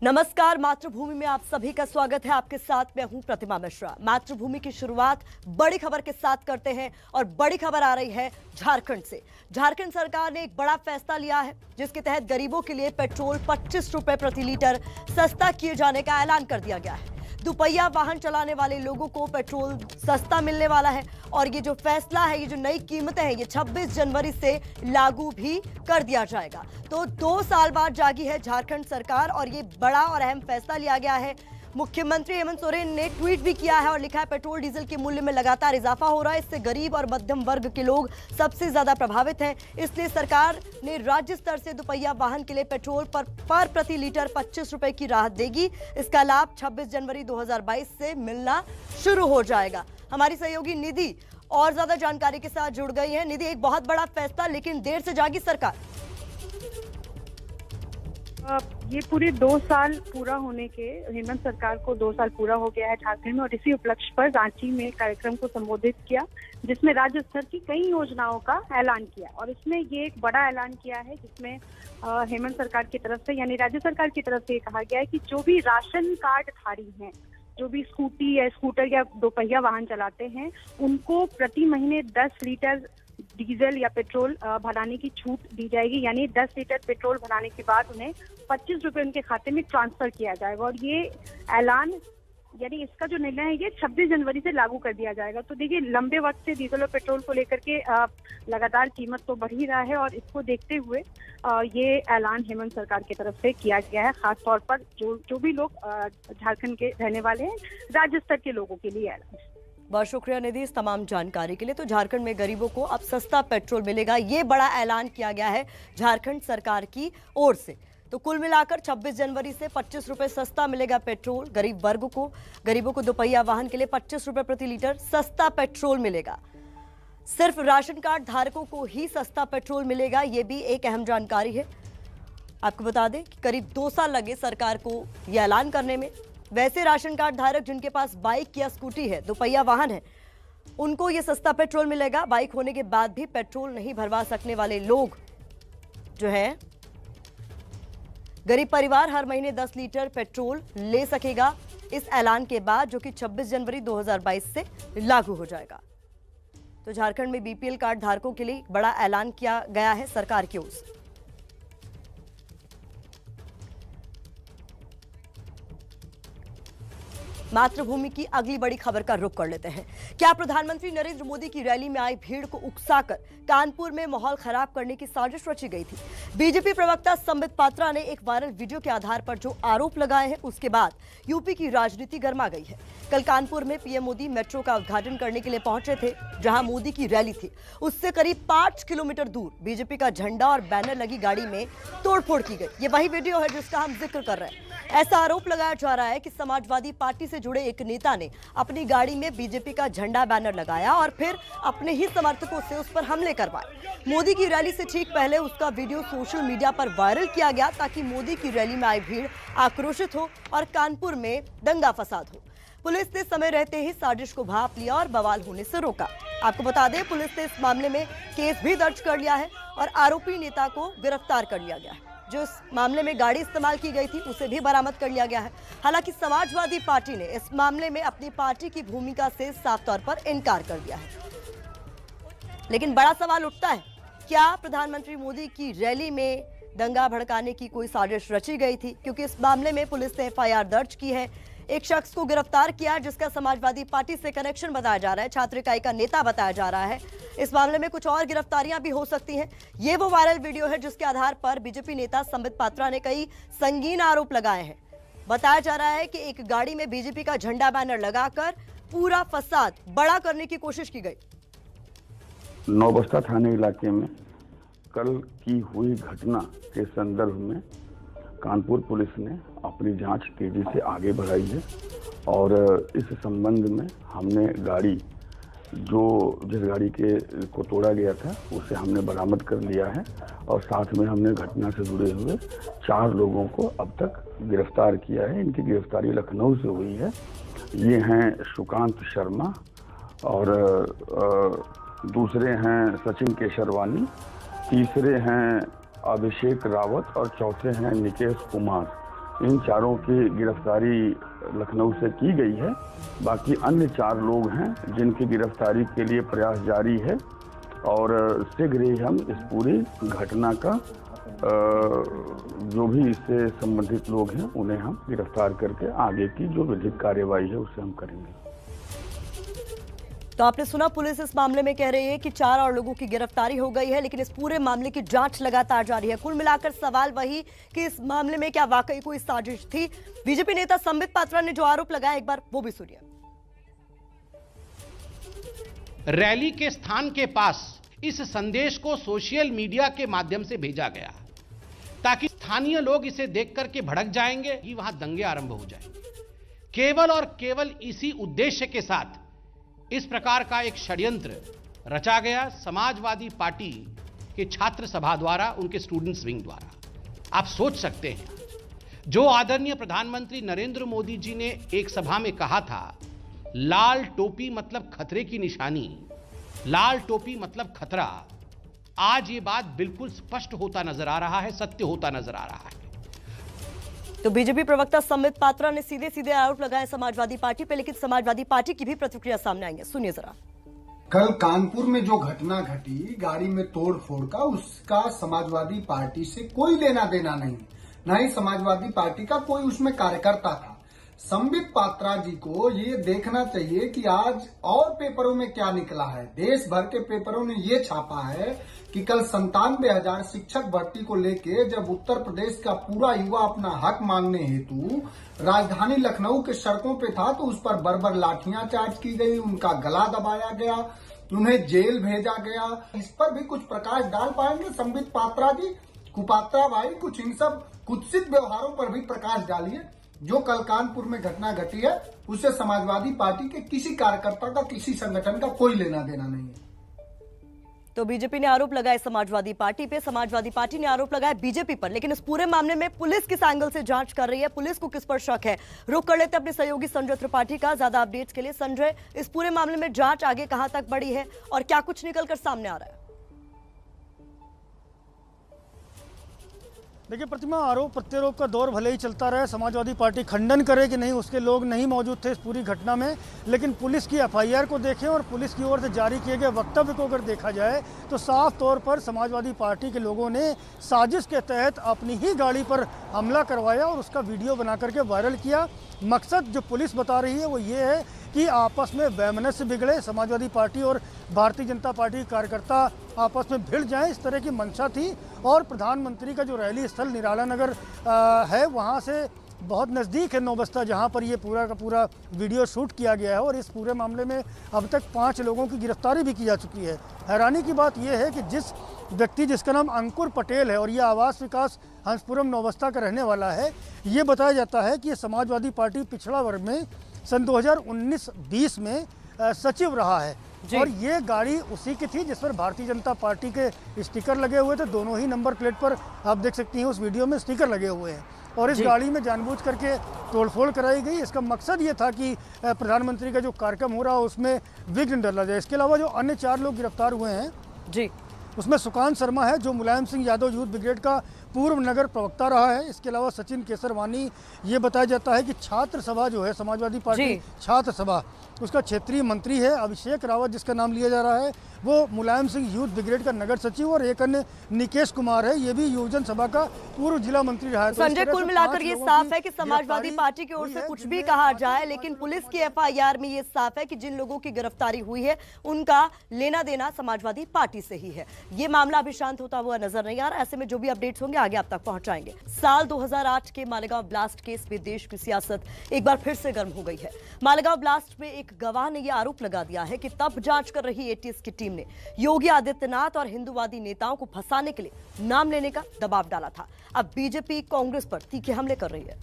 नमस्कार, मातृभूमि में आप सभी का स्वागत है। आपके साथ मैं हूं प्रतिमा मिश्रा। मातृभूमि की शुरुआत बड़ी खबर के साथ करते हैं और बड़ी खबर आ रही है झारखंड से। झारखंड सरकार ने एक बड़ा फैसला लिया है जिसके तहत गरीबों के लिए पेट्रोल 25 रुपए प्रति लीटर सस्ता किए जाने का ऐलान कर दिया गया है। दुपहिया वाहन चलाने वाले लोगों को पेट्रोल सस्ता मिलने वाला है और ये जो फैसला है, ये जो नई कीमतें हैं, ये 26 जनवरी से लागू भी कर दिया जाएगा। तो 2 साल बाद जागी है झारखंड सरकार और ये बड़ा और अहम फैसला लिया गया है। मुख्यमंत्री हेमंत सोरेन ने ट्वीट भी किया है और लिखा है, पेट्रोल डीजल के मूल्य में लगातार इजाफा हो रहा है, इससे गरीब और मध्यम वर्ग के लोग सबसे ज्यादा प्रभावित हैं। इसलिए सरकार ने राज्य स्तर से दुपहिया वाहन के लिए पेट्रोल पर प्रति लीटर 25 रुपए की राहत देगी। इसका लाभ 26 जनवरी 2022 से मिलना शुरू हो जाएगा। हमारी सहयोगी निधि और ज्यादा जानकारी के साथ जुड़ गई है। निधि, एक बहुत बड़ा फैसला, लेकिन देर से जागी सरकार। ये पूरे 2 साल पूरा होने के, हेमंत सरकार को 2 साल पूरा हो गया है झारखंड में, और इसी उपलक्ष्य पर रांची में कार्यक्रम को संबोधित किया जिसमें राज्य स्तर की कई योजनाओं का ऐलान किया। और इसमें ये एक बड़ा ऐलान किया है जिसमें हेमंत सरकार की तरफ से, यानी राज्य सरकार की तरफ से, कहा गया है कि जो भी राशन कार्ड धारी हैं, जो भी स्कूटी या स्कूटर या दोपहिया वाहन चलाते हैं, उनको प्रति महीने 10 लीटर डीजल या पेट्रोल भराने की छूट दी जाएगी। यानी 10 लीटर पेट्रोल भराने के बाद उन्हें 25 रुपए उनके खाते में ट्रांसफर किया जाएगा। और ये ऐलान, यानी इसका जो निर्णय है, ये 26 जनवरी से लागू कर दिया जाएगा। तो देखिए, लंबे वक्त से डीजल और पेट्रोल को लेकर के लगातार कीमत तो बढ़ ही रहा है, और इसको देखते हुए ये ऐलान हेमंत सरकार की तरफ से किया गया है। खास तौर पर जो भी लोग झारखंड के रहने वाले हैं, राज्य स्तर के लोगों के लिए ऐलान। बहुत शुक्रिया निधि इस तमाम जानकारी के लिए। तो झारखंड में गरीबों को अब सस्ता पेट्रोल मिलेगा, ये बड़ा ऐलान किया गया है झारखंड सरकार की ओर से। तो कुल मिलाकर 26 जनवरी से 25 रुपए सस्ता मिलेगा पेट्रोल गरीब वर्ग को। गरीबों को दोपहिया वाहन के लिए 25 रुपए प्रति लीटर सस्ता पेट्रोल मिलेगा। सिर्फ राशन कार्ड धारकों को ही सस्ता पेट्रोल मिलेगा, ये भी एक अहम जानकारी है। आपको बता दें कि करीब 2 साल लगे सरकार को यह ऐलान करने में। वैसे राशन कार्ड धारक जिनके पास बाइक या स्कूटी है, दोपहिया वाहन है, उनको ये सस्ता पेट्रोल मिलेगा। बाइक होने के बाद भी पेट्रोल नहीं भरवा सकने वाले लोग जो है, गरीब परिवार हर महीने 10 लीटर पेट्रोल ले सकेगा इस ऐलान के बाद, जो कि 26 जनवरी 2022 से लागू हो जाएगा। तो झारखंड में बीपीएल कार्ड धारकों के लिए बड़ा ऐलान किया गया है सरकार की ओर से। मातृभूमि की अगली बड़ी खबर का रुख कर लेते हैं। क्या प्रधानमंत्री नरेंद्र मोदी की रैली में आई भीड़ को उकसाकर कानपुर में माहौल खराब करने की साजिश रची गई थी? बीजेपी प्रवक्ता संबित पात्रा ने एक वायरल वीडियो के आधार पर जो आरोप लगाए हैं, उसके बाद यूपी की राजनीति गर्मा गई है। कल कानपुर में पीएम मोदी मेट्रो का उद्घाटन करने के लिए पहुंचे थे, जहां मोदी की रैली थी। उससे करीब 5 किलोमीटर दूर बीजेपी का झंडा और बैनर लगी गाड़ी में तोड़फोड़ की गई। ये वही वीडियो है जिसका हम जिक्र कर रहे हैं। ऐसा आरोप लगाया जा रहा है कि समाजवादी पार्टी से जुड़े एक नेता ने अपनी गाड़ी में बीजेपी का झंडा बैनर लगाया और फिर अपने ही समर्थकों से उस पर हमले करवाए। मोदी की रैली से ठीक पहले उसका वीडियो सोशल मीडिया पर वायरल किया गया ताकि मोदी की रैली में आई भीड़ आक्रोशित हो और कानपुर में दंगा फसाद हो। पुलिस ने समय रहते ही साजिश को भांप लिया और बवाल होने से रोका। आपको बता दें, पुलिस ने इस मामले में केस भी दर्ज कर लिया है और आरोपी नेता को गिरफ्तार कर लिया गया है। जो इस मामले में गाड़ी इस्तेमाल की गई थी, उसे भी बरामद कर लिया गया है। हालांकि समाजवादी पार्टी ने इस मामले में अपनी पार्टी की भूमिका से साफ तौर पर इनकार कर दिया है। लेकिन बड़ा सवाल उठता है, क्या प्रधानमंत्री मोदी की रैली में दंगा भड़काने की कोई साजिश रची गई थी? क्योंकि इस मामले में पुलिस ने एफआईआर दर्ज की है, एक शख्स को गिरफ्तार किया जिसका समाजवादी पार्टी से कनेक्शन बताया जा रहा है, छात्र इकाई का नेता बताया जा रहा है। इस मामले में कुछ और गिरफ्तारियां भी हो सकती हैं। ये वो वायरल वीडियो है जिसके आधार पर बीजेपी नेता संबित पात्रा ने कई संगीन आरोप लगाए हैं। बताया जा रहा है कि एक गाड़ी में बीजेपी का झंडा बैनर लगाकर पूरा फसाद बड़ा करने की कोशिश की गई। नौबस्ता थाने इलाके में कल की हुई घटना के संदर्भ में कानपुर पुलिस ने अपनी जांच तेजी से आगे बढ़ाई है और इस संबंध में हमने गाड़ी, जिस गाड़ी को तोड़ा गया था, उसे हमने बरामद कर लिया है और साथ में हमने घटना से जुड़े हुए 4 लोगों को अब तक गिरफ्तार किया है। इनकी गिरफ्तारी लखनऊ से हुई है। ये हैं सुकांत शर्मा और दूसरे हैं सचिन केशरवानी, तीसरे हैं अभिषेक रावत और चौथे हैं निकेश कुमार। इन चारों की गिरफ्तारी लखनऊ से की गई है। बाकी अन्य 4 लोग हैं जिनकी गिरफ्तारी के लिए प्रयास जारी है और शीघ्र ही हम इस पूरी घटना का जो भी इससे संबंधित लोग हैं उन्हें हम गिरफ्तार करके आगे की जो विधिक कार्यवाही है उसे हम करेंगे। तो आपने सुना, पुलिस इस मामले में कह रही है कि 4 और लोगों की गिरफ्तारी हो गई है, लेकिन इस पूरे मामले की जांच लगातार जारी है। कुल मिलाकर सवाल वही कि इस मामले में क्या वाकई कोई साजिश थी। बीजेपी नेता संबित पात्रा ने जो आरोप लगाया, एक बार वो भी सुनिए। रैली के स्थान के पास इस संदेश को सोशल मीडिया के माध्यम से भेजा गया ताकि स्थानीय लोग इसे देख करके भड़क जाएंगे कि वहां दंगे आरंभ हो जाएंगे। केवल और केवल इसी उद्देश्य के साथ इस प्रकार का एक षड्यंत्र रचा गया समाजवादी पार्टी के छात्र सभा द्वारा, उनके स्टूडेंट्स विंग द्वारा। आप सोच सकते हैं, जो आदरणीय प्रधानमंत्री नरेंद्र मोदी जी ने एक सभा में कहा था, लाल टोपी मतलब खतरे की निशानी, लाल टोपी मतलब खतरा, आज ये बात बिल्कुल स्पष्ट होता नजर आ रहा है, सत्य होता नजर आ रहा है। तो बीजेपी प्रवक्ता संबित पात्रा ने सीधे सीधे आरोप लगाए समाजवादी पार्टी पे, लेकिन समाजवादी पार्टी की भी प्रतिक्रिया सामने आई है। सुनिए जरा। कल कानपुर में जो घटना घटी, गाड़ी में तोड़ फोड़ का, उसका समाजवादी पार्टी से कोई लेना देना नहीं, न ही समाजवादी पार्टी का कोई उसमें कार्यकर्ता था। संबित पात्रा जी को ये देखना चाहिए कि आज और पेपरों में क्या निकला है। देश भर के पेपरों ने ये छापा है कि कल 97,000 शिक्षक भर्ती को लेके जब उत्तर प्रदेश का पूरा युवा अपना हक मांगने हेतु राजधानी लखनऊ के सड़कों पे था, तो उस पर बर्बर लाठियां चार्ज की गई, उनका गला दबाया गया, उन्हें जेल भेजा गया। इस पर भी कुछ प्रकाश डाल पाएंगे संबित पात्रा जी? कुपात्रा भाई, कुछ इन सब कुत्सित व्यवहारों पर भी प्रकाश डालिए। जो कल कानपुर में घटना घटी है, उससे समाजवादी पार्टी के किसी कार्यकर्ता का, किसी संगठन का कोई लेना देना नहीं है। तो बीजेपी ने आरोप लगाए समाजवादी पार्टी पे, समाजवादी पार्टी ने आरोप लगाया बीजेपी पर, लेकिन इस पूरे मामले में पुलिस किस एंगल से जांच कर रही है, पुलिस को किस पर शक है, रुक कर लेते अपने सहयोगी संजय त्रिपाठी का। ज्यादा अपडेट्स के लिए संजय, इस पूरे मामले में जांच आगे कहां तक बढ़ी है और क्या कुछ निकलकर सामने आ रहा है? देखिए प्रतिमा, आरोप प्रत्यारोप का दौर भले ही चलता रहे, समाजवादी पार्टी खंडन करे कि नहीं उसके लोग नहीं मौजूद थे इस पूरी घटना में, लेकिन पुलिस की एफआईआर को देखें और पुलिस की ओर से जारी किए गए वक्तव्य को अगर देखा जाए तो साफ तौर पर समाजवादी पार्टी के लोगों ने साजिश के तहत अपनी ही गाड़ी पर हमला करवाया और उसका वीडियो बना करके वायरल किया। मकसद जो पुलिस बता रही है वो ये है कि आपस में वैमनस्य बिगड़े, समाजवादी पार्टी और भारतीय जनता पार्टी के कार्यकर्ता आपस में भिड़ जाएं, इस तरह की मंशा थी। और प्रधानमंत्री का जो रैली स्थल निराला नगर है, वहाँ से बहुत नज़दीक है नौबस्ता, जहाँ पर ये पूरा का पूरा वीडियो शूट किया गया है। और इस पूरे मामले में अब तक 5 लोगों की गिरफ्तारी भी की जा चुकी है। हैरानी की बात यह है कि जिस व्यक्ति जिसका नाम अंकुर पटेल है और ये आवास विकास हंसपुरम नौबस्ता का रहने वाला है, ये बताया जाता है कि ये समाजवादी पार्टी पिछड़ा वर्ग में सन 2019-20 में सचिव रहा है और ये गाड़ी उसी की थी जिस पर भारतीय जनता पार्टी के स्टिकर लगे हुए थे। दोनों ही नंबर प्लेट पर आप देख सकती हैं उस वीडियो में स्टिकर लगे हुए हैं और इस गाड़ी में जानबूझ करके तोड़फोड़ कराई गई। इसका मकसद ये था कि प्रधानमंत्री का जो कार्यक्रम हो रहा है उसमें विघ्न डाला जाए। इसके अलावा जो अन्य 4 लोग गिरफ्तार हुए हैं जी, उसमें सुकांत शर्मा है जो मुलायम सिंह यादव यूथ ब्रिगेड का पूर्व नगर प्रवक्ता रहा है। इसके अलावा सचिन केसरवानी, ये बताया जाता है कि छात्र सभा जो है समाजवादी पार्टी छात्र सभा, उसका क्षेत्रीय मंत्री है। अभिषेक रावत जिसका नाम लिया जा रहा है वो मुलायम सिंह यूथ ब्रिगेड का नगर सचिव और एक अन्य निकेश कुमार है, ये भी युवजन सभा का पूर्व जिला मंत्री रहा है। संजय, कुल मिलाकर ये साफ है कि समाजवादी पार्टी की ओर से कुछ भी कहा जाए, लेकिन पुलिस की एफआईआर में ये साफ है कि जिन लोगों की गिरफ्तारी हुई है उनका लेना देना समाजवादी पार्टी से ही है। ये मामला अभी शांत होता हुआ नजर नहीं आ रहा। ऐसे में जो भी अपडेट्स होंगे आगे आप तक पहुंचाएंगे। साल 2008 के मालेगांव ब्लास्ट केस में देश की सियासत एक बार फिर से गर्म हो गई है। मालेगांव ब्लास्ट में एक गवाह ने यह आरोप लगा दिया है कि तब जांच कर रही एटीएस की टीम ने योगी आदित्यनाथ और हिंदूवादी नेताओं को फंसाने के लिए नाम लेने का दबाव डाला था। अब बीजेपी कांग्रेस पर तीखे हमले कर रही है।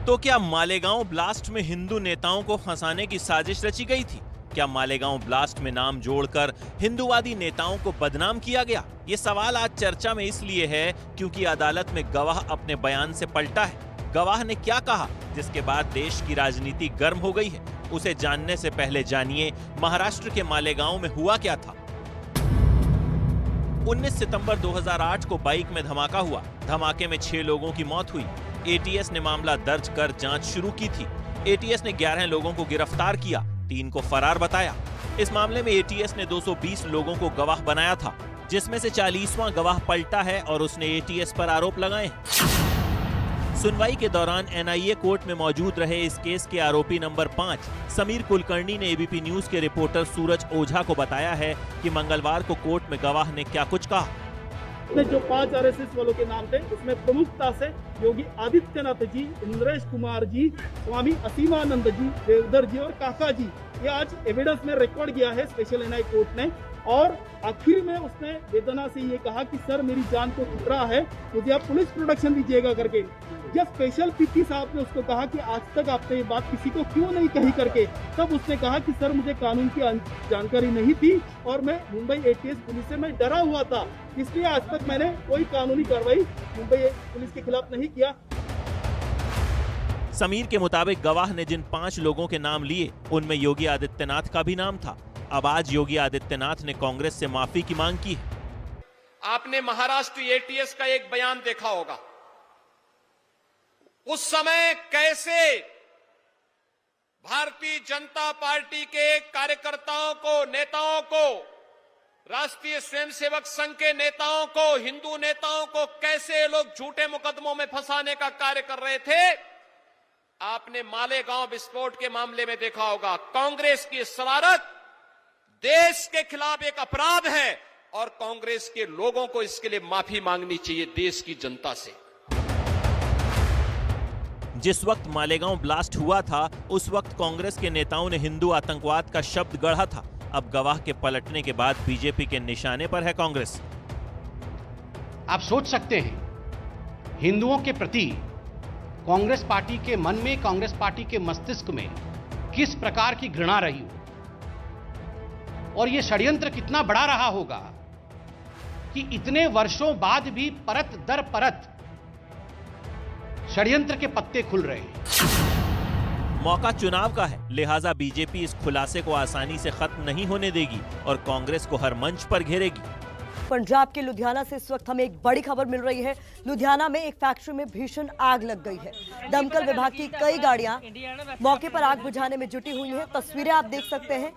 तो क्या मालेगांव ब्लास्ट में हिंदू नेताओं को फंसाने की साजिश रची गई थी? क्या मालेगांव ब्लास्ट में नाम जोड़कर हिंदूवादी नेताओं को बदनाम किया गया? ये सवाल आज चर्चा में इसलिए है क्योंकि अदालत में गवाह अपने बयान से पलटा है। गवाह ने क्या कहा जिसके बाद देश की राजनीति गर्म हो गई है? उसे जानने से पहले जानिए महाराष्ट्र के मालेगांव में हुआ क्या था। 19 सितंबर 2008 को बाइक में धमाका हुआ। धमाके में 6 लोगों की मौत हुई। एटीएस ने मामला दर्ज कर जांच शुरू की थी। एटीएस ने 11 लोगों को गिरफ्तार किया, 3 को फरार बताया। इस मामले में एटीएस ने 220 लोगों को गवाह बनाया था, जिसमें से 40वां गवाह पलटा है और उसने एटीएस पर आरोप लगाए। सुनवाई के दौरान एनआईए कोर्ट में मौजूद रहे इस केस के आरोपी नंबर 5 समीर कुलकर्णी ने एबीपी न्यूज के रिपोर्टर सूरज ओझा को बताया है कि मंगलवार को कोर्ट में गवाह ने क्या कुछ कहा। उसमें जो 5 आरएसएस वालों के नाम थे, उसमें प्रमुखता से योगी आदित्यनाथ जी, इंद्रेश कुमार जी, स्वामी असीमानंद जी, देवधर जी और काका जी, ये आज एविडेंस में रिकॉर्ड किया है स्पेशल एनआई कोर्ट ने। और आखिर में उसने वेदना से ये कहा कि सर मेरी जान को खतरा है, मुझे आप पुलिस प्रोटेक्शन दीजिएगा करके। जब स्पेशल पीटी साहब ने उसको कहा कि आज तक आपने ये बात किसी को क्यों नहीं कही करके, तब उसने कहा कि सर मुझे कानून की जानकारी नहीं थी और मैं मुंबई एटीएस पुलिस से मैं डरा हुआ था, इसलिए आज तक मैंने कोई कानूनी कार्रवाई मुंबई पुलिस के खिलाफ नहीं किया। समीर के मुताबिक गवाह ने जिन 5 लोगों के नाम लिए, उनमें योगी आदित्यनाथ का भी नाम था। अब आज योगी आदित्यनाथ ने कांग्रेस से माफी की मांग की है। आपने महाराष्ट्र एटीएस का एक बयान देखा होगा। उस समय कैसे भारतीय जनता पार्टी के कार्यकर्ताओं को, नेताओं को, राष्ट्रीय स्वयंसेवक संघ के नेताओं को, हिंदू नेताओं को कैसे लोग झूठे मुकदमों में फंसाने का कार्य कर रहे थे। आपने मालेगांव विस्फोट के मामले में देखा होगा। कांग्रेस की शरारत देश के खिलाफ एक अपराध है और कांग्रेस के लोगों को इसके लिए माफी मांगनी चाहिए देश की जनता से। जिस वक्त मालेगांव ब्लास्ट हुआ था, उस वक्त कांग्रेस के नेताओं ने हिंदू आतंकवाद का शब्द गढ़ा था। अब गवाह के पलटने के बाद बीजेपी के निशाने पर है कांग्रेस। आप सोच सकते हैं हिंदुओं के प्रति कांग्रेस पार्टी के मन में, कांग्रेस पार्टी के मस्तिष्क में किस प्रकार की घृणा रही हो और यह षड्यंत्र कितना बड़ा रहा होगा कि इतने वर्षों बाद भी परत दर परत षड्यंत्र के पत्ते खुल रहे हैं। मौका चुनाव का है, लिहाजा बीजेपी इस खुलासे को आसानी से खत्म नहीं होने देगी और कांग्रेस को हर मंच पर घेरेगी। पंजाब के लुधियाना से इस वक्त हमें एक बड़ी खबर मिल रही है। लुधियाना में एक फैक्ट्री में भीषण आग लग गई है। दमकल विभाग की कई गाड़ियां मौके पर आग बुझाने में जुटी हुई हैं। तस्वीरें आप देख सकते हैं।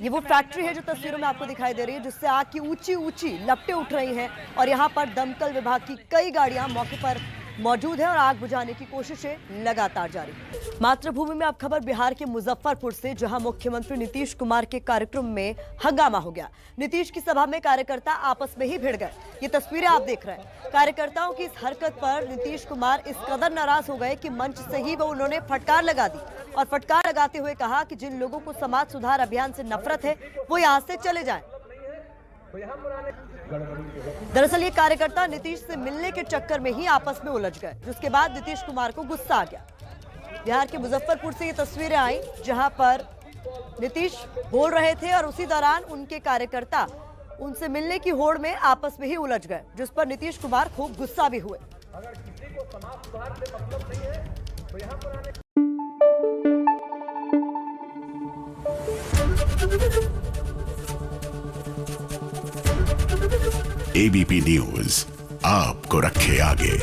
ये वो फैक्ट्री है जो तस्वीरों में आपको दिखाई दे रही है, जिससे आग की ऊंची ऊंची लपटें उठ रही हैं और यहाँ पर दमकल विभाग की कई गाड़ियां मौके पर मौजूद है और आग बुझाने की कोशिशें लगातार जारी। मातृभूमि में अब खबर बिहार के मुजफ्फरपुर से, जहां मुख्यमंत्री नीतीश कुमार के कार्यक्रम में हंगामा हो गया। नीतीश की सभा में कार्यकर्ता आपस में ही भिड़ गए। ये तस्वीरें आप देख रहे हैं। कार्यकर्ताओं की इस हरकत पर नीतीश कुमार इस कदर नाराज हो गए कि मंच से ही वो उन्होंने फटकार लगा दी और फटकार लगाते हुए कहा कि जिन लोगों को समाज सुधार अभियान से नफरत है वो यहाँ से चले जाएं। दरअसल ये कार्यकर्ता नीतीश से मिलने के चक्कर में ही आपस में उलझ गए, जिसके बाद नीतीश कुमार को गुस्सा आ गया। बिहार के मुजफ्फरपुर से ये तस्वीरें आई जहां पर नीतीश बोल रहे थे और उसी दौरान उनके कार्यकर्ता उनसे मिलने की होड़ में आपस में ही उलझ गए, जिस पर नीतीश कुमार खूब गुस्सा भी हुए। एबीपी न्यूज आपको रखे आगे।